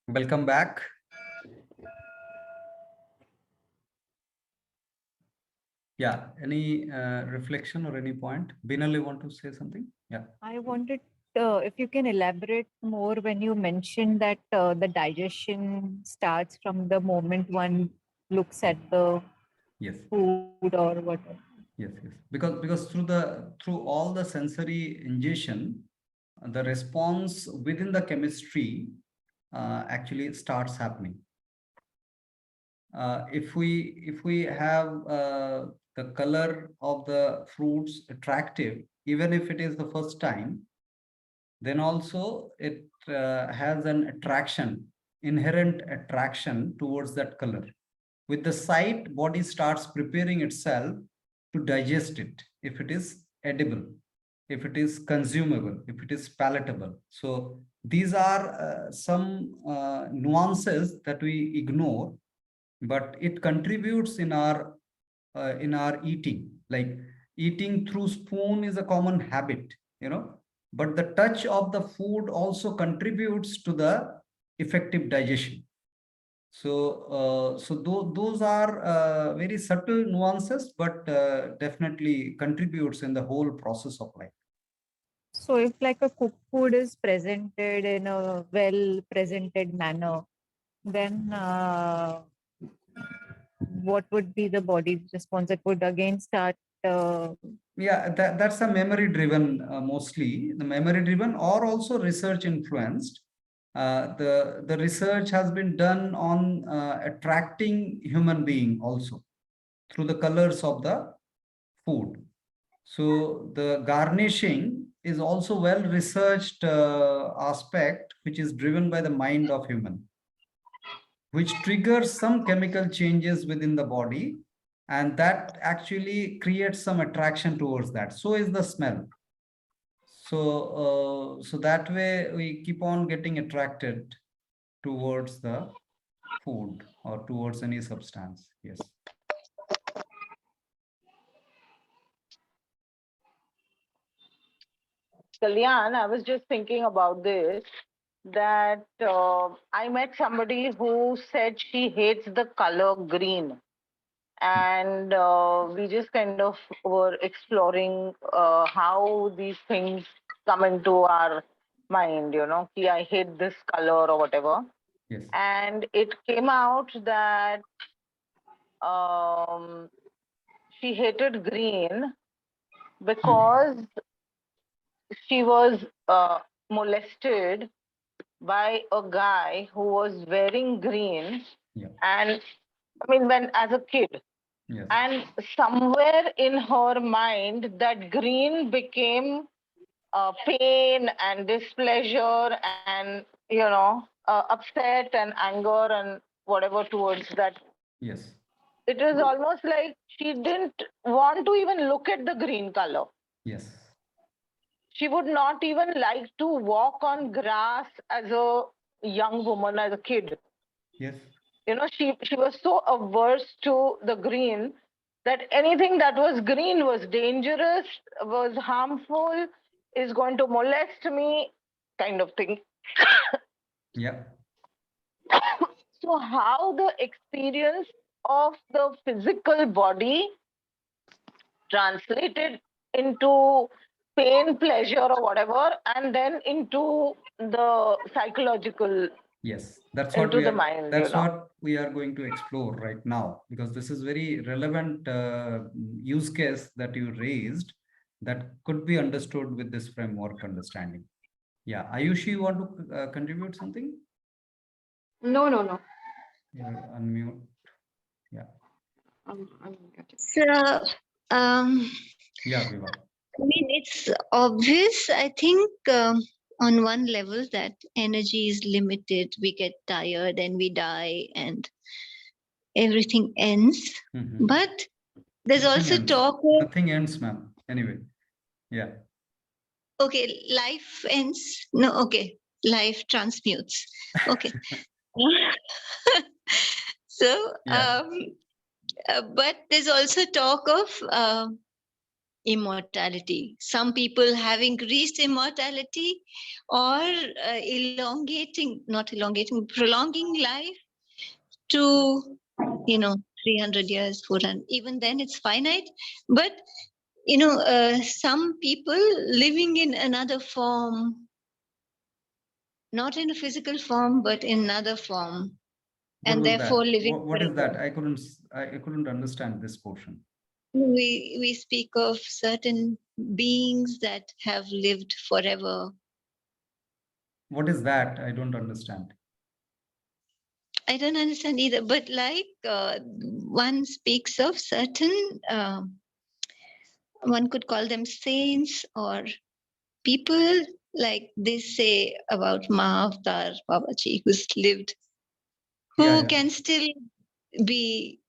Welcome back. Yeah, any reflection or any point? Binal, you want to say something? Yeah. I wanted, if you can elaborate more when you mentioned that the digestion starts from the moment one looks at the Yes. food or whatever. Yes. Yes. Because through all the sensory ingestion, the response within the chemistry actually starts happening. If we have the color of the fruits attractive, even if it is the first time, then also it has an attraction, inherent attraction towards that color. With the sight, body starts preparing itself to digest it, if it is edible, if it is consumable, if it is palatable. So these are some nuances that we ignore, but it contributes in our eating. Like eating through spoon is a common habit, but the touch of the food also contributes to the effective digestion. So those are very subtle nuances, but definitely contributes in the whole process of life. So if like a cooked food is presented in a well presented manner, then what would be the body's response? It would again start. Yeah, that's a memory driven, mostly the memory driven, or also research influenced. The research has been done on attracting human being also through the colors of the food. So the garnishing is also well researched aspect, which is driven by the mind of human, which triggers some chemical changes within the body, and that actually creates some attraction towards that. So is the smell. So that way we keep on getting attracted towards the food or towards any substance. Yes. Kalyan, I was just thinking about this that I met somebody who said she hates the color green. And we just kind of were exploring how these things come into our mind, ki I hate this color or whatever. Yes. And it came out that um, she hated green because she was molested by a guy who was wearing green. Yeah. And I mean, when as a kid. Yes. And somewhere in her mind, that green became pain and displeasure and, upset and anger and whatever towards that. Yes. It is almost like she didn't want to even look at the green color. Yes. She would not even like to walk on grass as a young woman, as a kid. Yes. She was so averse to the green that anything that was green was dangerous, was harmful, is going to molest me, kind of thing. Yeah. So how the experience of the physical body translated into pain, pleasure, or whatever, and then into the psychological, Yes, that's what into we the are. mind, That's what we are going to explore right now, because this is very relevant use case that you raised that could be understood with this framework understanding. Yeah, Ayushi, you want to contribute something? No, no, no. Yeah, unmute. Yeah. I'm So, um, Yeah, Viva. I mean, it's obvious, I think, on one level that energy is limited. We get tired and we die and everything ends. Mhm. But there's Nothing also ends. talk of, Nothing ends, ma'am. Anyway, yeah. okay, life ends. No, okay, life transmutes. Okay. So, Yeah. but there's also talk of immortality. Some people having reached immortality or prolonging life to, 300 years, 400, even then it's finite. But, some people living in another form, not in a physical form, but in another form, What and was therefore that? living What is forever. that? I couldn't understand this portion. We speak of certain beings that have lived forever. What is that? I don't understand. I don't understand either, but like one speaks of certain, one could call them saints or people, like they say about Mahavatar Babaji, who's lived, who Yeah, yeah. can still be,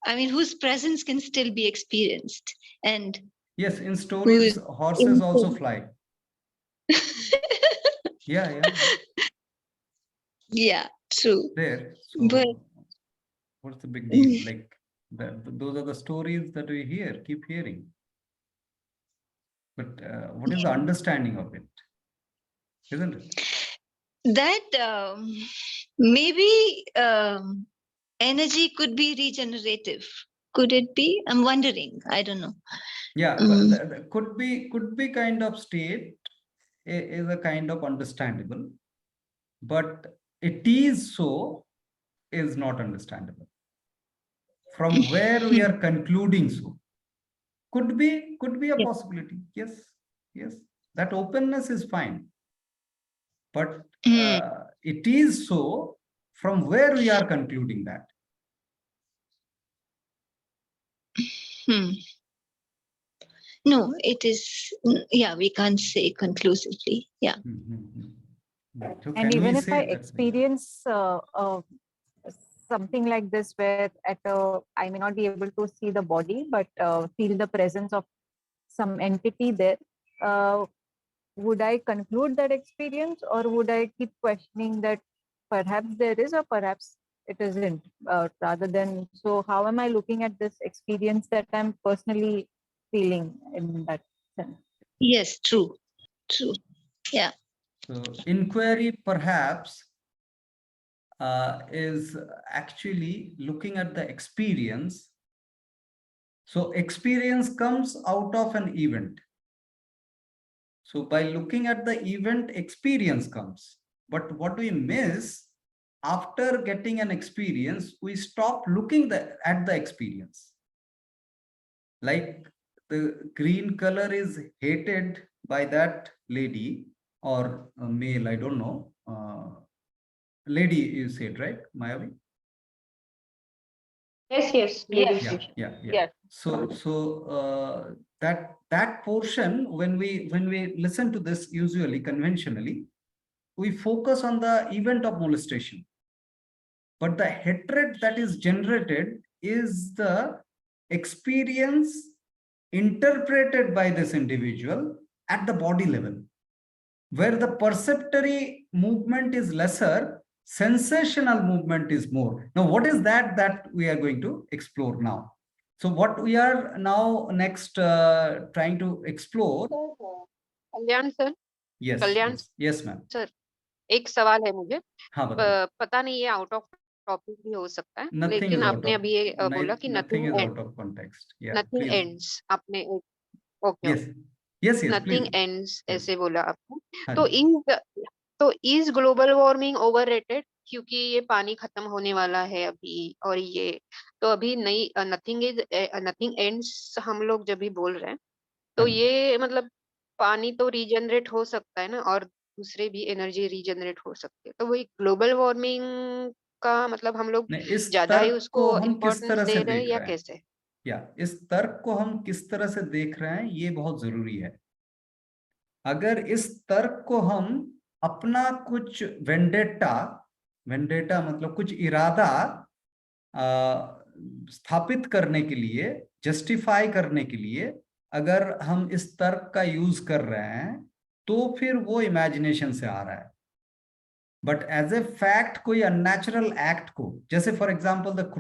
whose presence can still be experienced. And Yes, in stories, horses also fly. Yeah, yeah. Yeah, true. There. But So what's the big deal? Like those are the stories that we keep hearing. But what is the understanding of it? Isn't it? that maybe energy could be regenerative. Could it be? I'm wondering. I don't know. Yeah, but could be kind of state is a kind of understandable, but it is so is not understandable. From where we are concluding so could be a Yeah. possibility. Yes, that openness is fine, but it is so from where we are concluding that. No, it is. Yeah, we can't say conclusively. Yeah. So And can even we if say I that? experience something like this, where I may not be able to see the body, but feel the presence of some entity there, would I conclude that experience, or would I keep questioning that perhaps there is or perhaps it isn't? Rather than, so how am I looking at this experience that I'm personally feeling in that sense? Yes, true. Yeah. So inquiry perhaps is actually looking at the experience. So experience comes out of an event. So by looking at the event, experience comes. But what we miss after getting an experience, we stop looking at the experience. Like the green color is hated by that lady or a male, I don't know. Lady, you said, right, Mayavi? Yes, yes, Yes. ladies. Yeah. Yes. So that portion, when we listen to this, usually conventionally, we focus on the event of molestation, but the hatred that is generated is the experience interpreted by this individual at the body level, where the perceptory movement is lesser, sensational movement is more. Now, what is that we are going to explore now? So what we are now next trying to explore. Kalyan sir, Yes, Kalyan yes, ma'am. Sir, एक सवाल है मुझे. हाँ, बताइए. पता नहीं ये out of topic भी हो सकता है, Nothing लेकिन is out आपने of अभी ये बोला कि nothing is nothing out of context. Yeah, nothing please. Ends. आपने okay, Yes, nothing please. Ends ऐसे बोला आपने. हाँ तो इज ग्लोबल वार्मिंग ओवररेटेड? क्योंकि ये पानी खत्म होने वाला है अभी, और ये तो अभी नई नथिंग एंड्स हम लोग जब भी बोल रहे हैं, तो हाँ. ये मतलब पानी तो रीजनरेट हो सकता है ना, और दूसरे भी एनर्जी रीजनरेट हो सकती है. तो वही ग्लोबल वार्मिंग का मतलब हम लोग नहीं, इस ज्यादा ही तर्क उसको को हम किस इम्पोर्टेंस तरह दे से रहे हैं देख या रहे हैं? कैसे? या इस तर्क को हम किस तरह से देख रहे हैं, ये बहुत जरूरी है. अगर इस तर्क को हम अपना कुछ वेंडेटा मतलब कुछ इरादा स्थापित करने के लिए, जस्टिफाई करने के लिए अगर हम इस तर्क का यूज कर रहे हैं, तो फिर वो इमेजिनेशन से आ रहा है. बट एज ए फैक्ट कोई अननेचुरल एक्ट को, जैसे for example the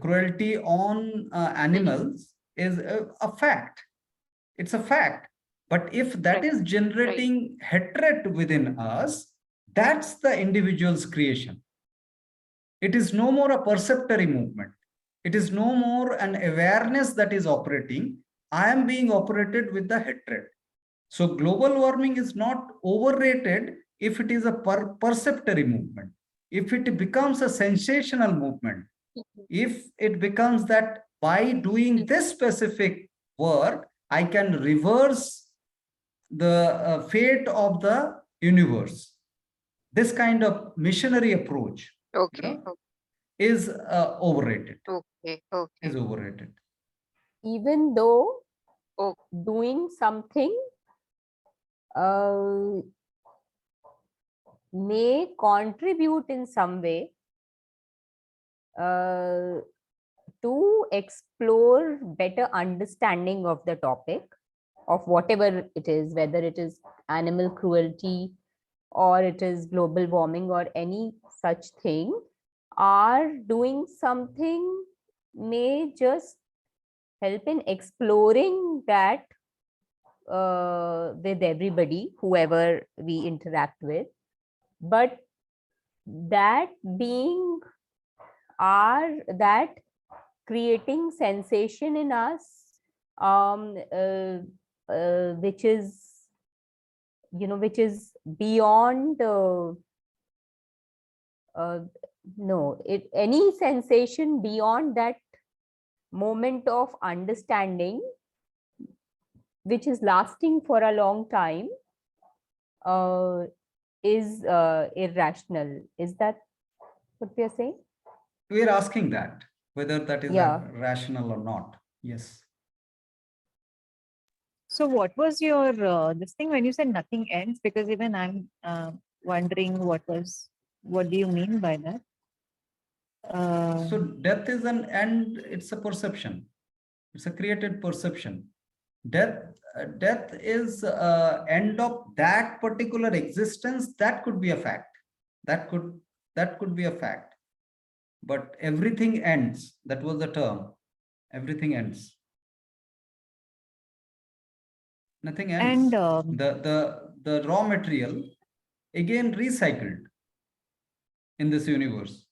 cruelty on animals is a fact. It's a fact. But if that Right. is generating hatred within us, that's the individual's creation. It is no more a perceptory movement. It is no more an awareness that is operating. I am being operated with the hatred. So global warming is not overrated if it is a perceptory movement. If it becomes a sensational movement, if it becomes that by doing this specific work, I can reverse the fate of the universe. This kind of missionary approach, Okay. know, is overrated. Okay. Okay. Is overrated. Even though Oh. doing something may contribute in some way to explore better understanding of the topic of whatever it is, whether it is animal cruelty or it is global warming or any such thing, are doing something may just help in exploring that with everybody, whoever we interact with. But that being that creating sensation in us, which is, which is beyond any sensation beyond that moment of understanding, which is lasting for a long time, is irrational. Is that what we are saying? We are asking that, whether that is rational or not. Yes. So what was your this thing when you said nothing ends? Because even I'm wondering what do you mean by that? So death is an end. It's a perception. It's a created perception. Death is end of that particular existence. That could be a fact. That could be a fact. But everything ends. That was the term. Everything ends. Nothing ends. And the raw material again recycled in this universe,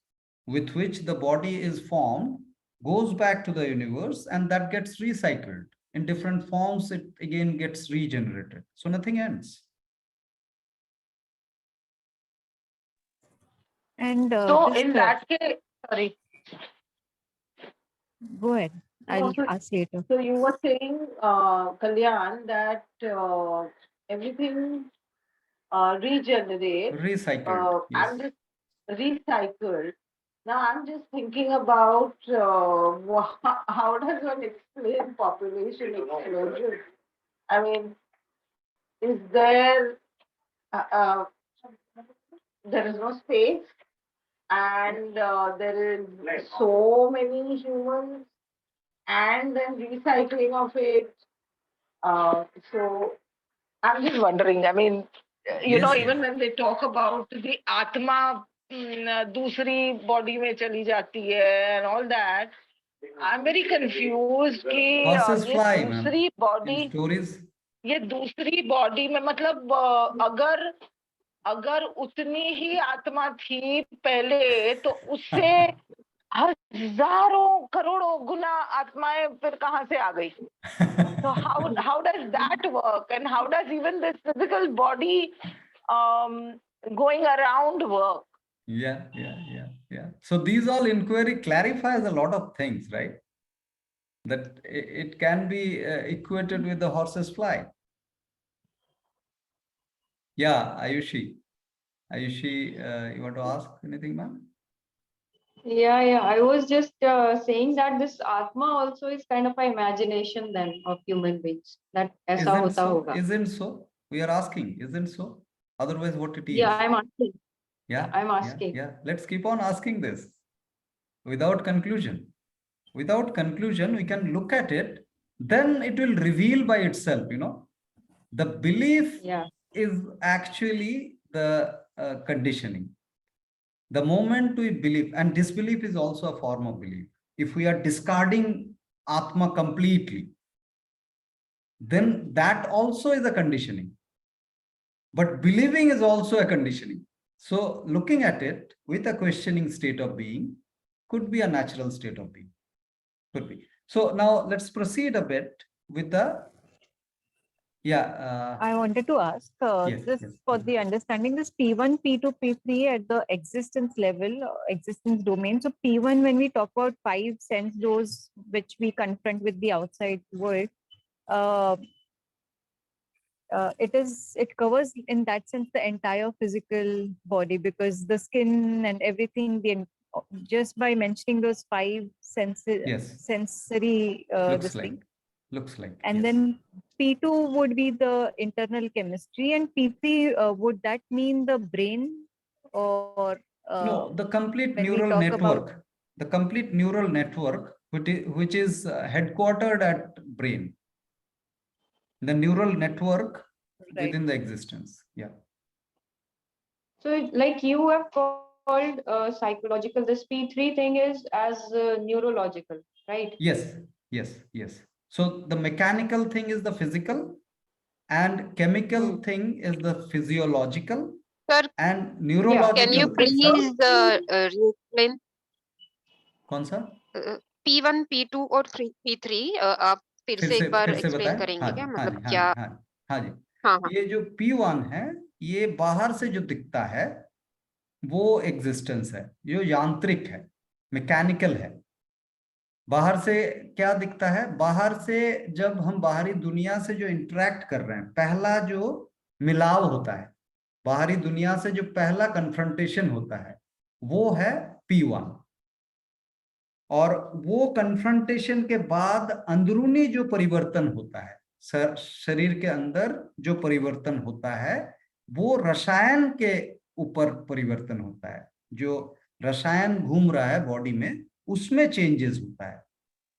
with which the body is formed, goes back to the universe, and that gets recycled in different forms. It again gets regenerated. So nothing ends. And so in that case, sorry. Go ahead. I'll ask later. So you were saying, Kalyan, that everything regenerates. Recycled. Yes. I'm just recycled. Now I'm just thinking about how does one explain population explosion? I mean, is there there is no space, and there is so many humans, and then recycling of it. So I'm just wondering. I mean, you know, even when they talk about the Atma, दूसरी body में चली जाती है and all that, I'm very confused कि Horses fly, दूसरी body, stories. ये दूसरी body में मतलब अगर उतनी ही आत्मा थी पहले, तो उससे हजारों करोड़ों गुना आत्माएं फिर कहाँ से आ गई? So how does that work, and how does even this physical body going around work? Yeah. So these all inquiry clarifies a lot of things, right? That it can be equated with the horses fly. Yeah, Ayushi, you want to ask anything, ma'am? Yeah, I was just saying that this Atma also is kind of an imagination then of human beings. That aisa hota hoga. Isn't so? We are asking, isn't so? Otherwise, what it is? Yeah, I'm asking. Yeah, I'm asking. Yeah. Let's keep on asking this without conclusion. Without conclusion, we can look at it, then it will reveal by itself, you know. The belief is actually the conditioning. The moment we believe, and disbelief is also a form of belief. If we are discarding Atma completely, then that also is a conditioning. But believing is also a conditioning. So looking at it with a questioning state of being could be a natural state of being. Could be. So now let's proceed a bit with the, I wanted to ask yes, this yes. for the understanding this P1, P2, P3 at the existence level, existence domain. So P1, when we talk about 5 sense doors which we confront with the outside world, it covers in that sense the entire physical body, because the skin and everything, just by mentioning those 5 Yes. sensory Looks this like. thing. Looks like. And yes. then P2 would be the internal chemistry, and P3 would that mean the brain, or No, the complete when we neural talk network. about- The complete neural network, which is headquartered at brain. The neural network Right. within the existence. Yeah. So like you have called psychological, this P3 thing is as neurological, right? Yes, yes, yes. So the mechanical thing is the physical, and chemical thing is the physiological, Sir, and neurological. can you thing- Sir, please re-explain कौन सा? P1, P2 और P3 आप फिर से एक बार फिर से explain बताएं? करेंगे हाँ क्या? जी, मतलब हाँ क्या? जी, हाँ जी, हाँ जी। हाँ हाँ ये जो P1 है, ये बाहर से जो दिखता है वो एग्जिस्टेंस है, जो यांत्रिक है, मैकेनिकल है। बाहर से क्या दिखता है? बाहर से जब हम बाहरी दुनिया से जो इंटरेक्ट कर रहे हैं, पहला जो मिलाव होता है, बाहरी दुनिया से जो पहला कन्फ्रंटेशन होता है, वो है P1। और वो कन्फ्रंटेशन के बाद अंदरूनी जो परिवर्तन होता है, शरीर के अंदर जो परिवर्तन होता है, वो रसायन के ऊपर परिवर्तन होता है। जो रसायन घूम रहा है बॉडी में, उसमें चेंजेस होता है,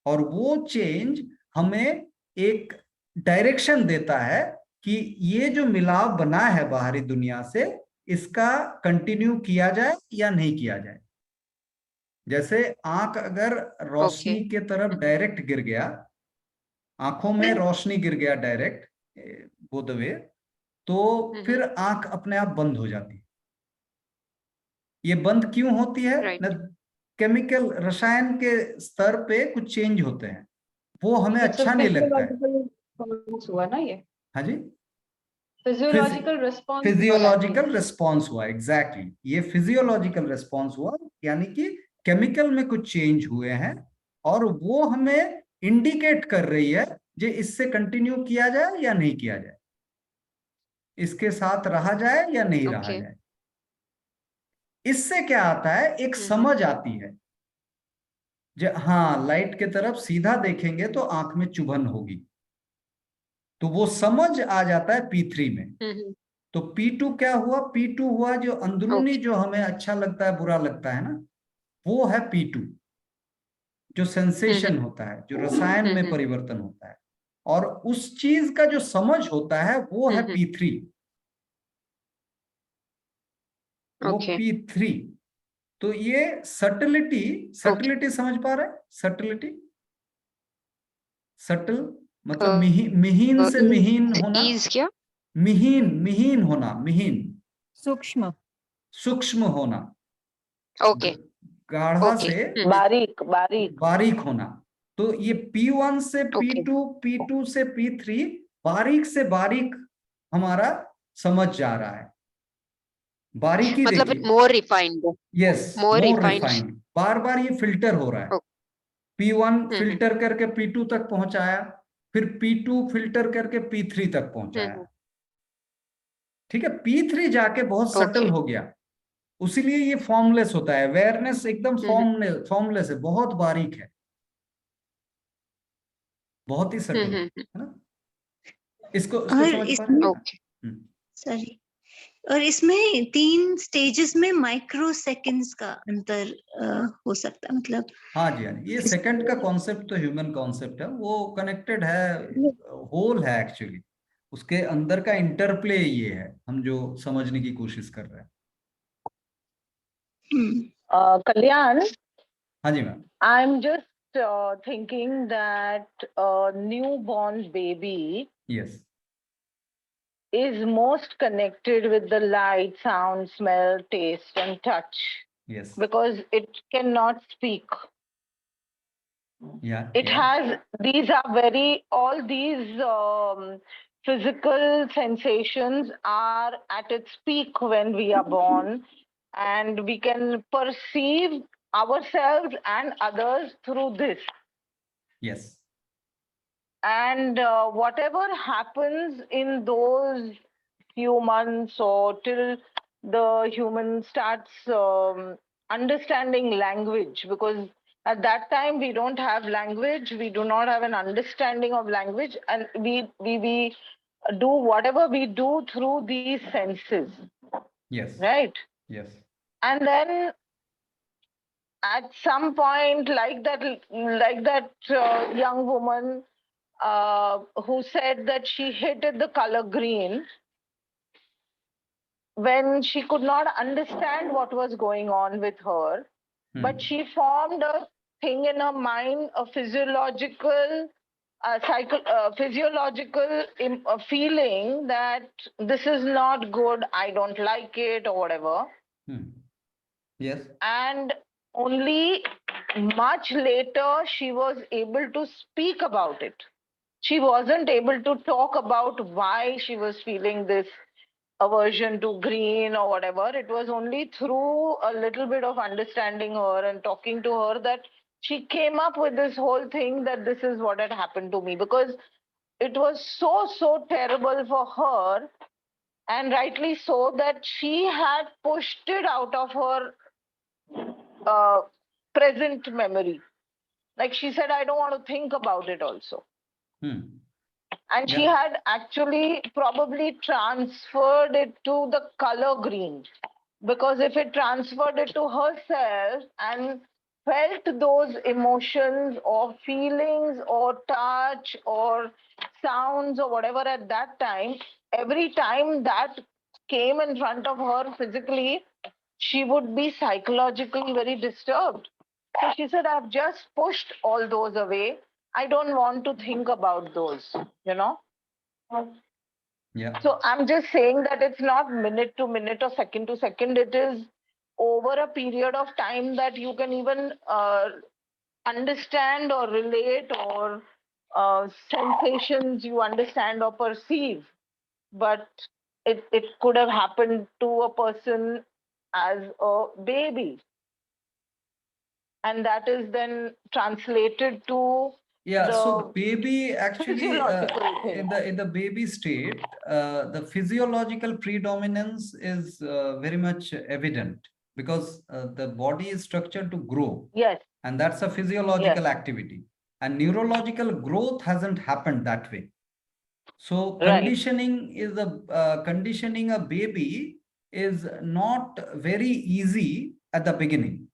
और वो चेंज हमें एक डायरेक्शन देता है कि ये जो मिलाव बना है बाहरी दुनिया से, इसका कंटिन्यू किया जाए या नहीं किया जाए। जैसे आंख अगर रोशनी के तरफ डायरेक्ट गिर गया, आंखों में रोशनी गिर गया डायरेक्ट बोथ वे, तो फिर आंख अपने आप बंद हो जाती है। ये बंद क्यों होती है? Right. केमिकल रसायन के स्तर पे कुछ चेंज होते हैं, वो हमें अच्छा नहीं लगता है। हुआ ना ये? हाँ जी, फिजियोलॉजिकल रिस्पॉन्स। फिजियोलॉजिकल रिस्पॉन्स हुआ, एग्जैक्टली ये फिजियोलॉजिकल रिस्पॉन्स हुआ, यानी कि केमिकल में कुछ चेंज हुए हैं, और वो हमें इंडिकेट कर रही है जे इससे कंटिन्यू किया जाए या नहीं किया जाए, इसके साथ रहा जाए या नहीं रहा जाए। इससे क्या आता है? एक समझ आती है, जो हाँ लाइट के तरफ सीधा देखेंगे तो आंख में चुभन होगी, तो वो समझ आ जाता है P3 में। तो P2 क्या हुआ? P2 हुआ जो अंदरूनी जो हमें अच्छा लगता है, बुरा लगता है ना, वो है P2, जो सेंसेशन होता है, जो रसायन में परिवर्तन होता है, और उस चीज का जो समझ होता है वो है P3। वो P3। तो ये सटलिटी समझ पा रहे हैं? सटल मतलब मिहीन से मिहीन होना। क्या? मिहीन होना, सूक्ष्म होना। ओके। गाढ़ा से बारीक होना। तो ये P1 से P2, P2 से P3, बारीक से बारीक हमारा समझ जा रहा है। बारीकी मतलब देखिए, मोर रिफाइंड। यस, मोर रिफाइंड। बार बार ये फिल्टर हो रहा है। P1 फिल्टर करके P2 तक पहुंचाया, फिर P2 फिल्टर करके P3 तक पहुंचाया। ठीक है, P3 जाके बहुत सटल हो गया, उसीलिए ये फॉर्मलेस होता है। अवेयरनेस एकदम फॉर्मलेस है, बहुत बारीक है, बहुत ही सटल है ना। इसको समझ पा रहे हैं? सॉरी। और इसमें 3 स्टेजेस में माइक्रो सेकंड्स का अंतर हो सकता है, मतलब। हाँ जी, हाँ जी, ये सेकंड का कॉन्सेप्ट तो ह्यूमन कॉन्सेप्ट है, वो कनेक्टेड है, होल है एक्चुअली। उसके अंदर का इंटरप्ले ये है, हम जो समझने की कोशिश कर रहे हैं। कल्याण, हाँ जी ma'am. I'm just thinking that a newborn baby Yes. is most connected with the light, sound, smell, taste, and touch Yes. because it cannot speak. Yeah. It Yeah. has, these are all these physical sensations are at its peak when we are born, and we can perceive ourselves and others through this. Yes. And whatever happens in those few months or till the human starts understanding language, because at that time we don't have language, we do not have an understanding of language, and we do whatever we do through these senses, Yes. right? Yes. And then at some point, like that young woman who said that she hated the color green when she could not understand what was going on with her, but she formed a thing in her mind, a physiological feeling that this is not good, I don't like it, or whatever. Yes. And only much later she was able to speak about it. She wasn't able to talk about why she was feeling this aversion to green or whatever. It was only through a little bit of understanding her and talking to her that she came up with this whole thing that this is what had happened to me, because it was so terrible for her, and rightly so, that she had pushed it out of her uh, present memory. Like she said, I don't want to think about it also. And she Yeah. had actually probably transferred it to the color green, because if it transferred it to herself and felt those emotions or feelings or touch or sounds or whatever at that time, every time that came in front of her physically, she would be psychologically very disturbed. So she said, I've just pushed all those away. I don't want to think about those, you know? Yeah. So I'm just saying that it's not minute to minute or second to second. It is over a period of time that you can even understand or relate, or sensations you understand or perceive. But it could have happened to a person as a baby. And that is then translated to Yeah, so the baby actually physiological thing. in the baby state, the physiological predominance is very much evident, because the body is structured to grow, Yes, and that's a physiological activity. And neurological growth hasn't happened that way. So right. conditioning a baby is not very easy at the beginning.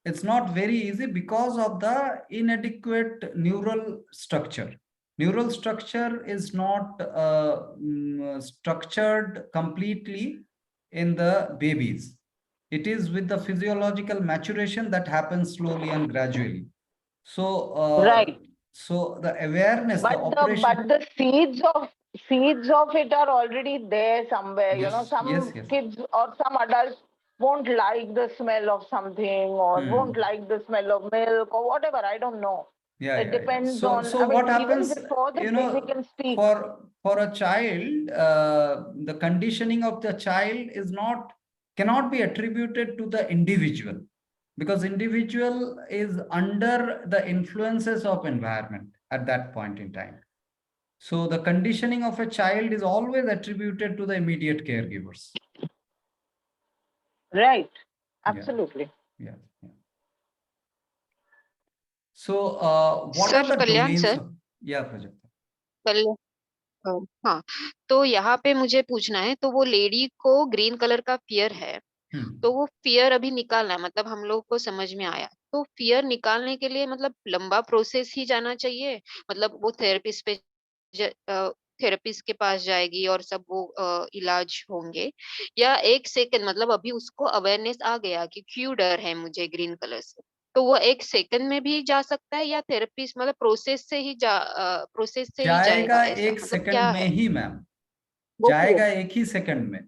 It's not very easy because of the inadequate neural structure. Neural structure is not structured completely in the babies. It is with the physiological maturation that happens slowly and gradually. So, Right. so the awareness, the But operation. the seeds of it are already there somewhere. You know, Yes, some yes. kids or some adults won't like the smell of something, or won't like the smell of milk or whatever. I don't know. Yeah, It yeah, yeah. depends So, on, so I what mean, even happens, before the baby can speak. for a child, the conditioning of the child cannot be attributed to the individual, because individual is under the influences of environment at that point in time. So the conditioning of a child is always attributed to the immediate caregivers. Right. Yeah. Absolutely. Yeah. Yeah. So, what Sir, are the Kalyan domains sir. of, yeah, Prajakta. हाँ, तो यहाँ पे मुझे पूछना है, तो वो lady को ग्रीन कलर का फियर है, तो वो फियर अभी निकालना है, मतलब हम लोग को समझ में आया, तो फियर निकालने के लिए मतलब लंबा प्रोसेस ही जाना चाहिए, मतलब वो थेरेपिस्ट के पास जाएगी और सब वो इलाज होंगे, या एक सेकंड मतलब अभी उसको अवेयरनेस आ गया कि क्यों डर है मुझे ग्रीन कलर से, तो वो 1 सेकंड में भी जा सकता है या थेरेपी मतलब प्रोसेस से ही जाएगा जाएगा ऐसा? 1 मतलब क्या सेकंड में है? ही मैम, वो जाएगा 1 ही सेकंड में।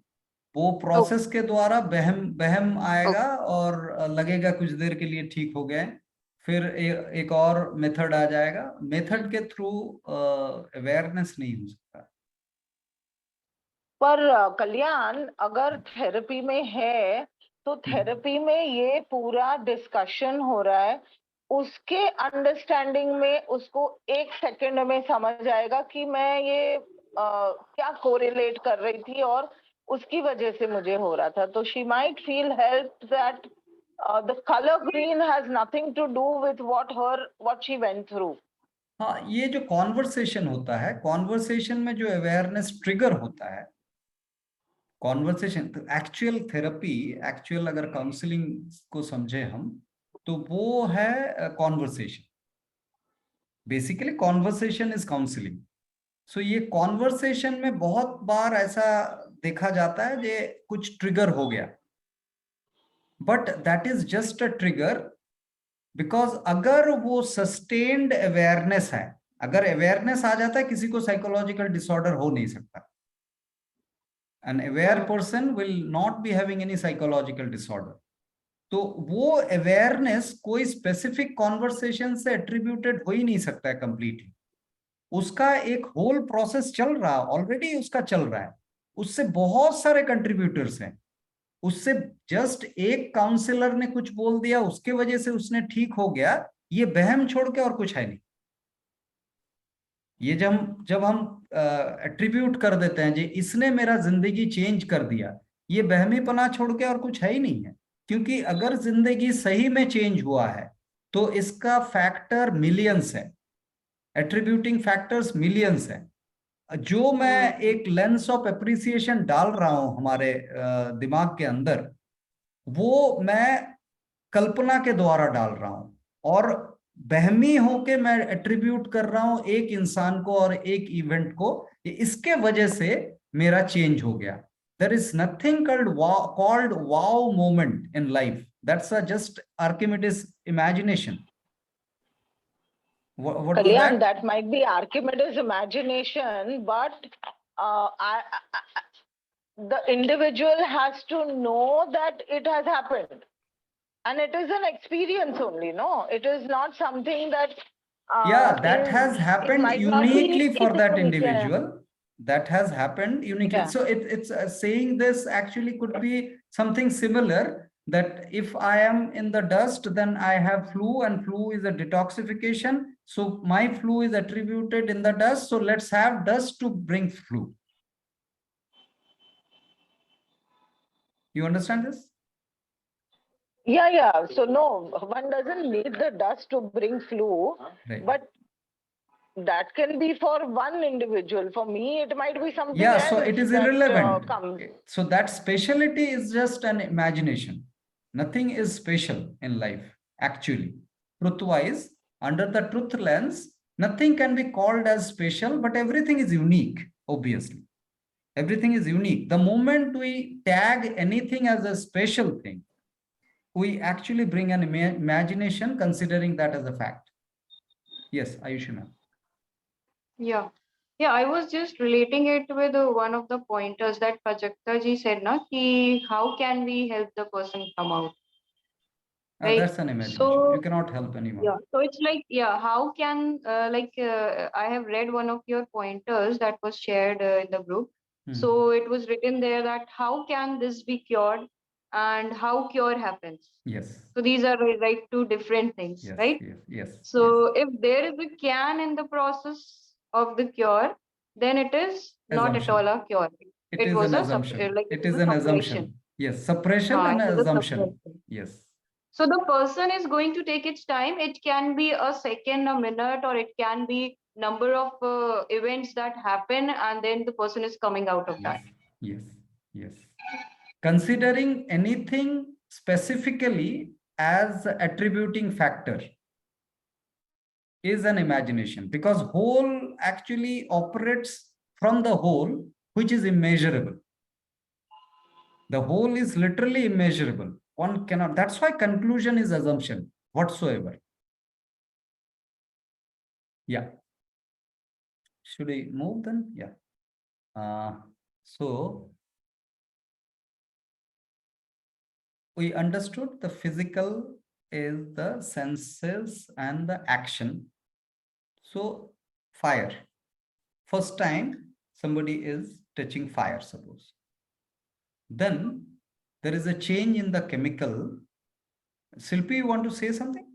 वो प्रोसेस के द्वारा बहम बहम आएगा और लगेगा कुछ देर के लिए ठीक हो गए, फिर एक और मेथड आ जाएगा। मेथड के थ्रू अवेयरनेस नहीं हो सकता। पर कल्याण, अगर थेरेपी में है तो थेरेपी में ये पूरा डिस्कशन हो रहा है, उसके अंडरस्टैंडिंग में उसको 1 सेकंड में समझ आएगा कि मैं ये क्या कोरिलेट कर रही थी और उसकी वजह से मुझे हो रहा था। तो she might feel help that the colour green has nothing to do with what she went through. हाँ, ये जो कॉन्वर्सेशन होता है, कॉन्वर्सेशन में जो अवेयरनेस ट्रिगर होता है, कॉन्वर्सेशन तो एक्चुअल थेरेपी, एक्चुअल अगर काउंसलिंग को समझे हम, तो वो है conversation. Basically conversation is counselling. So ये कॉन्वर्सेशन में बहुत बार ऐसा देखा जाता है जे कुछ ट्रिगर हो गया, but that is just a trigger, because अगर वो सस्टेन्ड अवेयरनेस है, अगर अवेयरनेस आ जाता है, किसी को साइकोलॉजिकल डिसऑर्डर हो नहीं सकता। An aware person will not be having any psychological disorder. तो वो अवेयरनेस कोई स्पेसिफिक कॉन्वर्सेशन से एट्रीब्यूटेड हो ही नहीं सकता है कंप्लीटली। उसका एक होल प्रोसेस चल रहा है, ऑलरेडी उसका चल रहा है, उससे बहुत सारे कंट्रीब्यूटर्स हैं। उससे जस्ट एक काउंसलर ने कुछ बोल दिया, उसके वजह से उसने ठीक हो गया, ये बहम छोड़ के और कुछ है नहीं। ये जब हम एट्रीब्यूट कर देते हैं जी इसने मेरा जिंदगी चेंज कर दिया, ये बहमीपना छोड़ के और कुछ है ही नहीं है। क्योंकि अगर जिंदगी सही में चेंज हुआ है तो इसका फैक्टर मिलियंस है, एट्रीब्यूटिंग फैक्टर्स मिलियंस है। जो मैं एक लेंस ऑफ एप्रिसिएशन डाल रहा हूं हमारे दिमाग के अंदर, वो मैं कल्पना के द्वारा डाल रहा हूं, और बहमी होके मैं एट्रीब्यूट कर रहा हूं एक इंसान को और एक इवेंट को, इसके वजह से मेरा चेंज हो गया। There is nothing called wow moment in life, that's just Archimedes imagination. What was Kalyan, that? that might be Archimedes' imagination, but the individual has to know that it has happened. And it is an experience only, no? It is not something that Yeah, that has it happened might not be uniquely for that yeah. individual. That has happened uniquely. Yeah. So it's saying this actually could be something similar, that if I am in the dust, then I have flu, and flu is a detoxification. So my flu is attributed in the dust. So let's have dust to bring flu. You understand this? Yeah. So no, one doesn't need the dust to bring flu, Right. but that can be for one individual. For me, it might be something Yeah, else. so it is that, irrelevant. comes. So that speciality is just an imagination. Nothing is special in life, actually. Truth-wise, under the truth lens, nothing can be called as special, but everything is unique, obviously. Everything is unique. The moment we tag anything as a special thing, we actually bring an imagination considering that as a fact. Yes, Ayushi ma'am. Yeah. Yeah, I was just relating it with one of the pointers that Prajakta ji said, na, ki how can we help the person come out? Right. That's an imagination. So, you cannot help anyone. yeah, so it's like, yeah, how can, I have read one of your pointers that was shared in the group. So it was written there that how can this be cured and how cure happens. Yes. So these are like two different things, Yes, right? Yes. So if there is a can in the process of the cure, then it is not at all a cure. It is was an a assumption. like It was is a an suppression. assumption. Yes, suppression Haan, and it an was a assumption. suppression. Yes. So the person is going to take its time. It can be a second, a minute, or it can be number of events that happen, and then the person is coming out of that. Yes. Considering anything specifically as attributing factor is an imagination, because whole actually operates from the whole, which is immeasurable. The whole is literally immeasurable. One cannot, that's why conclusion is assumption. whatsoever. Yeah. Should we move then? Yeah. So we understood the physical is the senses and the action. So fire. First time somebody is touching fire, suppose. Then there is a change in the chemical. Silpi, you want to say something?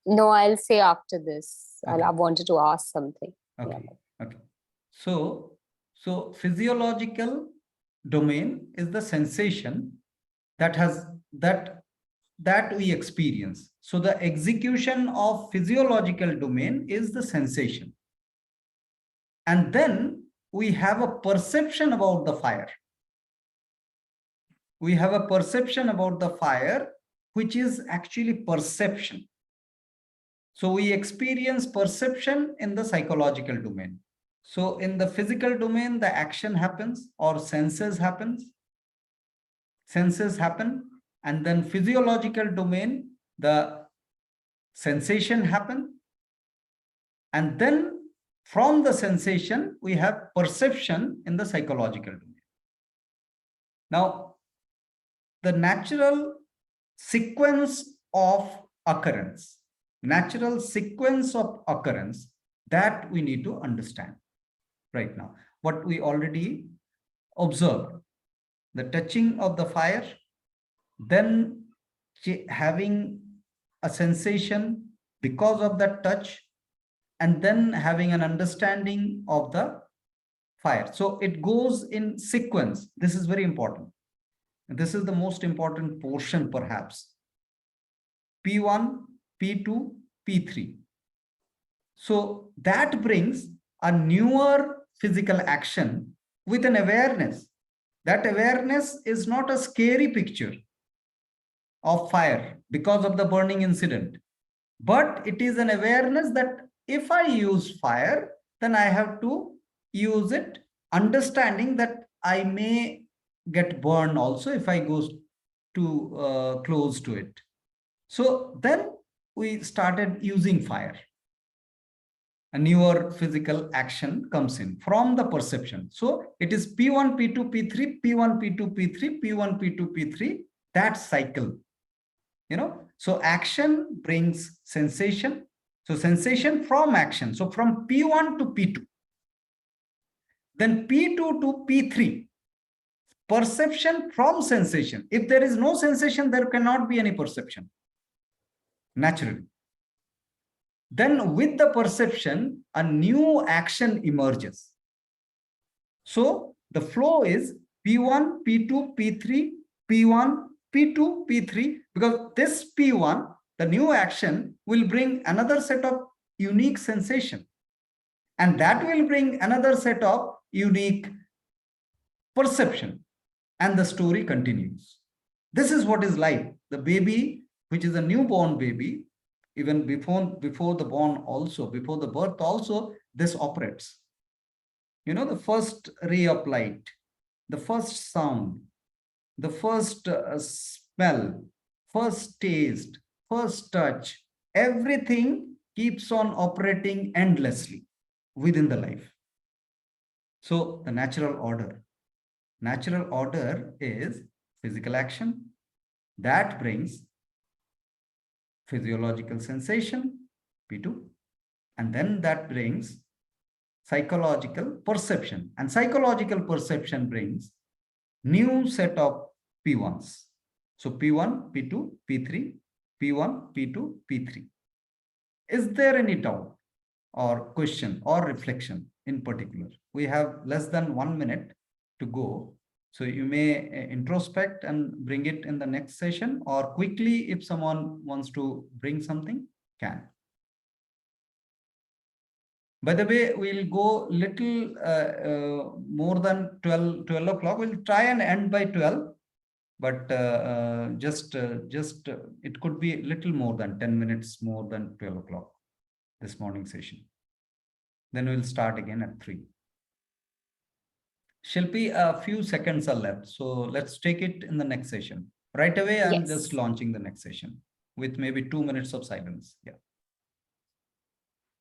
No, I'll say after this. Okay. I wanted to ask something. Okay. Okay. So physiological domain is the sensation that we experience. So the execution of physiological domain is the sensation. And then we have a perception about the fire. We have a perception about the fire, which is actually perception. So we experience perception in the psychological domain. So in the physical domain, the action happens or senses happen, and then physiological domain, the sensation happen. And then from the sensation, we have perception in the psychological domain. Now, the natural sequence of occurrence that we need to understand right now. What we already observed, the touching of the fire, then having a sensation because of that touch, and then having an understanding of the fire. So it goes in sequence. This is very important. This is the most important portion, perhaps. P1, P2, P3. So that brings a newer physical action with an awareness. That awareness is not a scary picture of fire because of the burning incident, but it is an awareness that if I use fire, then I have to use it understanding that I may get burned also if I go too close to it. So then we started using fire. A newer physical action comes in from the perception. So it is P1, P2, P3, P1, P2, P3, P1, P2, P3, that cycle. So action brings sensation. So sensation from action. So from P1 to P2. Then P2 to P3. Perception from sensation. If there is no sensation, there cannot be any perception. Naturally. Then with the perception, a new action emerges. So the flow is P1, P2, P3, P1, P2, P3, because this P1, the new action, will bring another set of unique sensation. And that will bring another set of unique perception. And the story continues. This is what is life. The baby, which is a newborn baby, even before the born also, before the birth also, this operates. The first ray of light, the first sound, the first smell, first taste, first touch, everything keeps on operating endlessly within the life. So the natural order is physical action that brings physiological sensation, P2, and then that brings psychological perception, and psychological perception brings new set of P1s. So P1, P2, P3, P1, P2, P3. Is there any doubt or question or reflection in particular? We have less than 1 minute to go. So you may introspect and bring it in the next session, or quickly, if someone wants to bring something, can. By the way, we'll go little more than 12 o'clock. We'll try and end by 12, but just it could be a little more than 10 minutes more than 12 o'clock, this morning session. Then we'll start again at 3. Shilpi, a few seconds are left. So let's take it in the next session. Right away, I'm Yes. just launching the next session with maybe 2 minutes of silence. Yeah.